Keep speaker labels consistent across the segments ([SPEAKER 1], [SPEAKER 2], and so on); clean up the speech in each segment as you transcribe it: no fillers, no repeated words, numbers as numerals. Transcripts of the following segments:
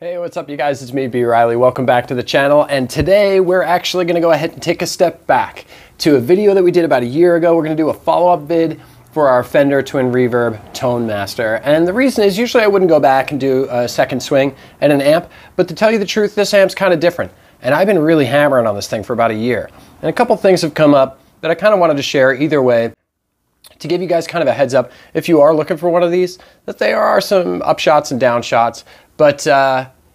[SPEAKER 1] Hey, what's up you guys? It's me, B. Riley. Welcome back to the channel. And today we're actually going to go ahead and take a step back to a video that we did about a year ago. We're going to do a follow-up vid for our Fender Twin Reverb Tone Master. And the reason is usually I wouldn't go back and do a second swing at an amp, but to tell you the truth, this amp's kind of different. And I've been really hammering on this thing for about a year. And a couple things have come up that I kind of wanted to share either way, to give you guys kind of a heads up if you are looking for one of these, that there are some upshots and downshots. But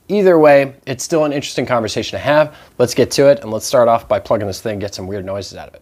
[SPEAKER 1] either way, it's still an interesting conversation to have. Let's get to it, and let's start off by plugging this thing, get some weird noises out of it.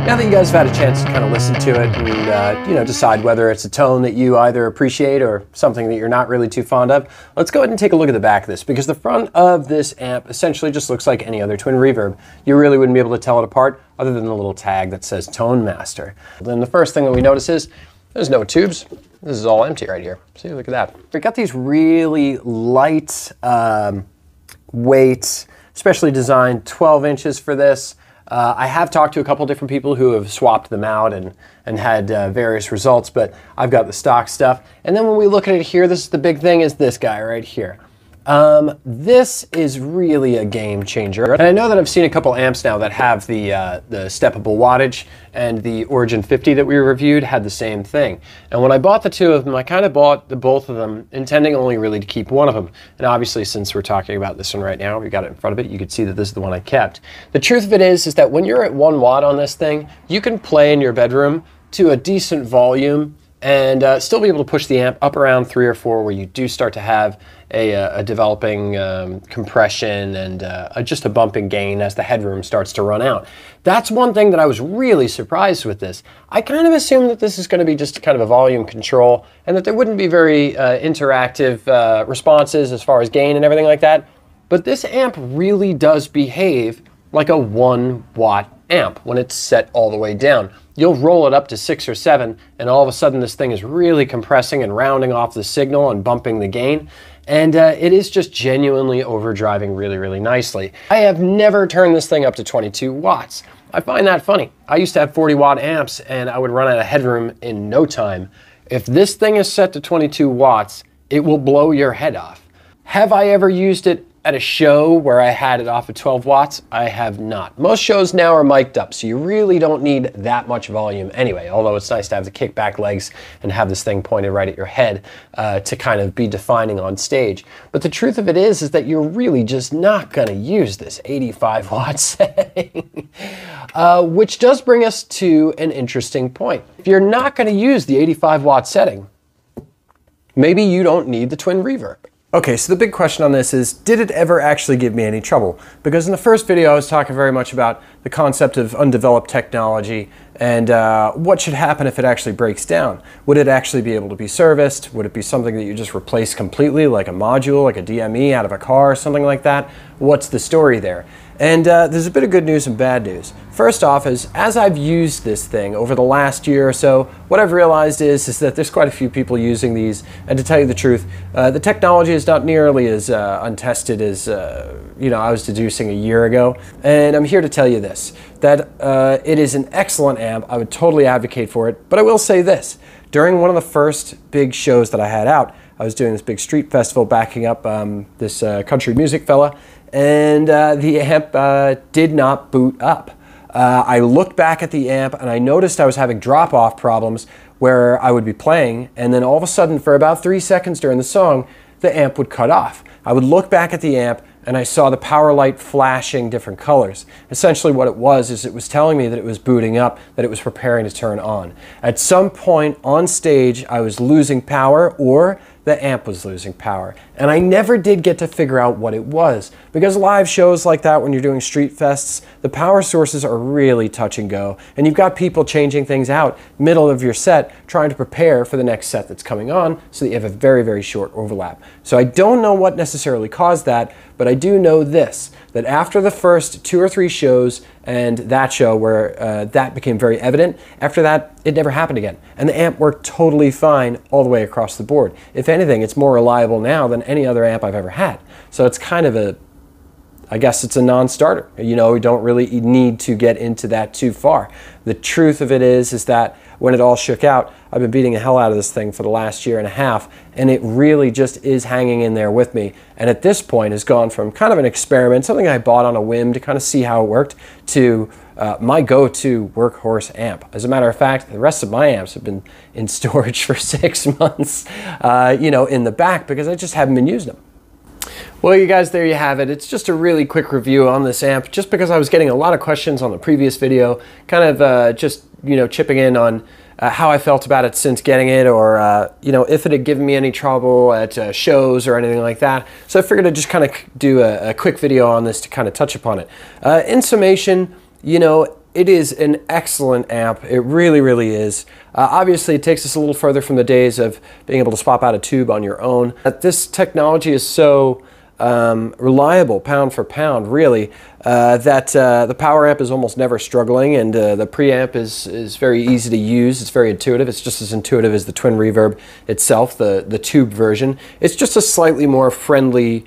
[SPEAKER 1] Now that you guys have had a chance to kind of listen to it and decide whether it's a tone that you either appreciate or something that you're not really too fond of, let's go ahead and take a look at the back of this, because the front of this amp essentially just looks like any other Twin Reverb. You really wouldn't be able to tell it apart other than the little tag that says Tone Master. Then the first thing that we notice is there's no tubes. This is all empty right here. See, look at that. We've got these really light weights, specially designed 12 inches for this. I have talked to a couple different people who have swapped them out and had various results, but I've got the stock stuff. And then when we look at it here, this is the big thing, is this guy right here. This is really a game changer. And I know that I've seen a couple amps now that have the steppable wattage, and the Origin 50 that we reviewed had the same thing. And when I bought the two of them, I kind of bought both of them intending only really to keep one of them. And obviously, since we're talking about this one right now, we got it in front of it, you can see that this is the one I kept. The truth of it is that when you're at 1 watt on this thing, you can play in your bedroom to a decent volume and still be able to push the amp up around 3 or 4, where you do start to have a developing compression and just a bump in gain as the headroom starts to run out. That's one thing that I was really surprised with this. I kind of assumed that this is going to be just kind of a volume control and that there wouldn't be very interactive responses as far as gain and everything like that. But this amp really does behave like a 1 watt amp when it's set all the way down. You'll roll it up to 6 or 7, and all of a sudden this thing is really compressing and rounding off the signal and bumping the gain. And it is just genuinely overdriving really, really nicely. I have never turned this thing up to 22 watts. I find that funny. I used to have 40 watt amps and I would run out of headroom in no time. If this thing is set to 22 watts, it will blow your head off. Have I ever used it at a show where I had it off at 12 watts? I have not. Most shows now are mic'd up, so you really don't need that much volume anyway, although it's nice to have the kickback legs and have this thing pointed right at your head to kind of be defining on stage. But the truth of it is that you're really just not gonna use this 85 watt setting. Which does bring us to an interesting point. If you're not gonna use the 85 watt setting, maybe you don't need the Twin Reverb. Okay, so the big question on this is, did it ever actually give me any trouble? Because in the first video I was talking very much about the concept of undeveloped technology And what should happen if it actually breaks down? Would it actually be able to be serviced? Would it be something that you just replace completely, like a module, like a DME out of a car, something like that? What's the story there? And there's a bit of good news and bad news. First off, as I've used this thing over the last year or so, what I've realized is that there's quite a few people using these, and to tell you the truth, the technology is not nearly as untested as I was deducing a year ago. And I'm here to tell you this, that it is an excellent amp. I would totally advocate for it, but I will say this. During one of the first big shows that I had out, I was doing this big street festival backing up this country music fella, and the amp did not boot up. I looked back at the amp and I noticed I was having drop-off problems where I would be playing, and then all of a sudden for about 3 seconds during the song, the amp would cut off. I would look back at the amp and I saw the power light flashing different colors. Essentially what it was is it was telling me that it was booting up, that it was preparing to turn on. At some point on stage, I was losing power, or the amp was losing power. And I never did get to figure out what it was, because live shows like that, when you're doing street fests, the power sources are really touch and go, and you've got people changing things out middle of your set, trying to prepare for the next set that's coming on, so that you have a very, very short overlap. So I don't know what necessarily caused that, but I do know this, that after the first 2 or 3 shows and that show where that became very evident, after that it never happened again. And the amp worked totally fine all the way across the board. If anything, it's more reliable now than any other amp I've ever had. So it's kind of I guess it's a non-starter. You know, we don't really need to get into that too far. The truth of it is that when it all shook out, I've been beating the hell out of this thing for the last year and a half, and it really just is hanging in there with me. And at this point has gone from kind of an experiment, something I bought on a whim to kind of see how it worked, to my go-to workhorse amp. As a matter of fact, the rest of my amps have been in storage for 6 months, in the back, because I just haven't been using them. Well, you guys, there you have it. It's just a really quick review on this amp, just because I was getting a lot of questions on the previous video, kind of chipping in on how I felt about it since getting it, or if it had given me any trouble at shows or anything like that. So I figured I'd just kind of do a quick video on this to kind of touch upon it. In summation, it is an excellent amp. It really, really is. Obviously, it takes us a little further from the days of being able to swap out a tube on your own. This technology is so reliable, pound for pound, really, that the power amp is almost never struggling, and the preamp is very easy to use. It's very intuitive. It's just as intuitive as the twin reverb itself, the tube version. It's just a slightly more friendly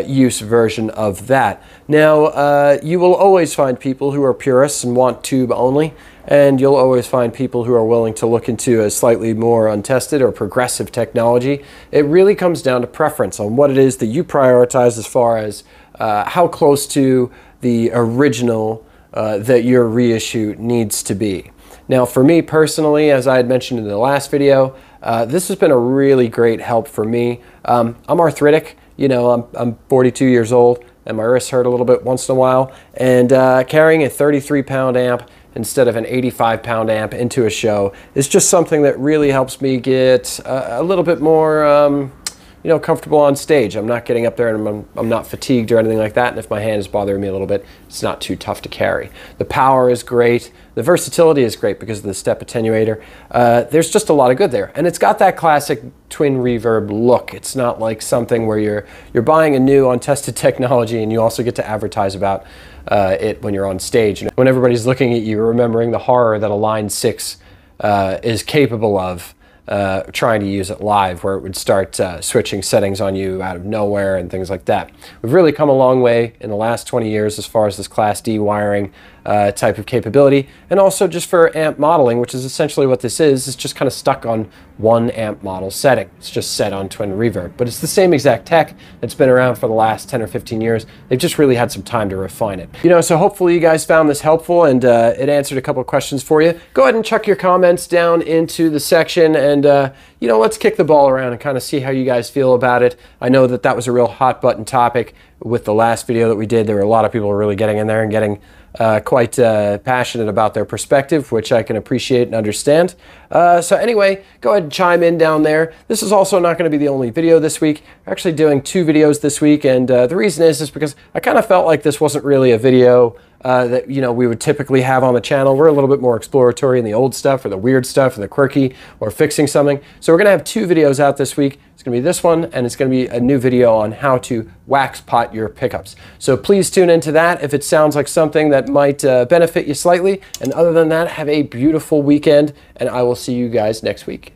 [SPEAKER 1] use version of that. Now, you will always find people who are purists and want tube only, and you'll always find people who are willing to look into a slightly more untested or progressive technology. It really comes down to preference on what it is that you prioritize as far as how close to the original that your reissue needs to be. Now, for me personally, as I had mentioned in the last video, this has been a really great help for me. I'm arthritic. I'm 42 years old, and my wrists hurt a little bit once in a while, and carrying a 33-pound amp instead of an 85-pound amp into a show is just something that really helps me get a little bit more comfortable on stage. I'm not getting up there and I'm not fatigued or anything like that, and if my hand is bothering me a little bit, it's not too tough to carry. The power is great. The versatility is great because of the step attenuator. There's just a lot of good there, and it's got that classic twin reverb look. It's not like something where you're buying a new untested technology and you also get to advertise about it when you're on stage. When everybody's looking at you, remembering the horror that a Line 6 is capable of, trying to use it live, where it would start switching settings on you out of nowhere and things like that. We've really come a long way in the last 20 years as far as this Class D wiring type of capability, and also just for amp modeling, which is essentially what this is. It's just kind of stuck on one amp model setting. It's just set on twin reverb, but it's the same exact tech that's been around for the last 10 or 15 years. They've just really had some time to refine it. So hopefully you guys found this helpful, and it answered a couple of questions for you. Go ahead and chuck your comments down into the section, and let's kick the ball around and kind of see how you guys feel about it. I know that was a real hot button topic with the last video that we did. There were a lot of people really getting in there and getting quite passionate about their perspective, which I can appreciate and understand. So anyway, go ahead and chime in down there. This is also not going to be the only video this week. We're actually doing 2 videos this week, and the reason is because I kind of felt like this wasn't really a video that we would typically have on the channel. We're a little bit more exploratory in the old stuff or the weird stuff or the quirky or fixing something. So we're going to have 2 videos out this week. It's going to be this one, and it's going to be a new video on how to wax pot your pickups. So please tune into that if it sounds like something that might benefit you slightly. And other than that, have a beautiful weekend, and I will see you guys next week.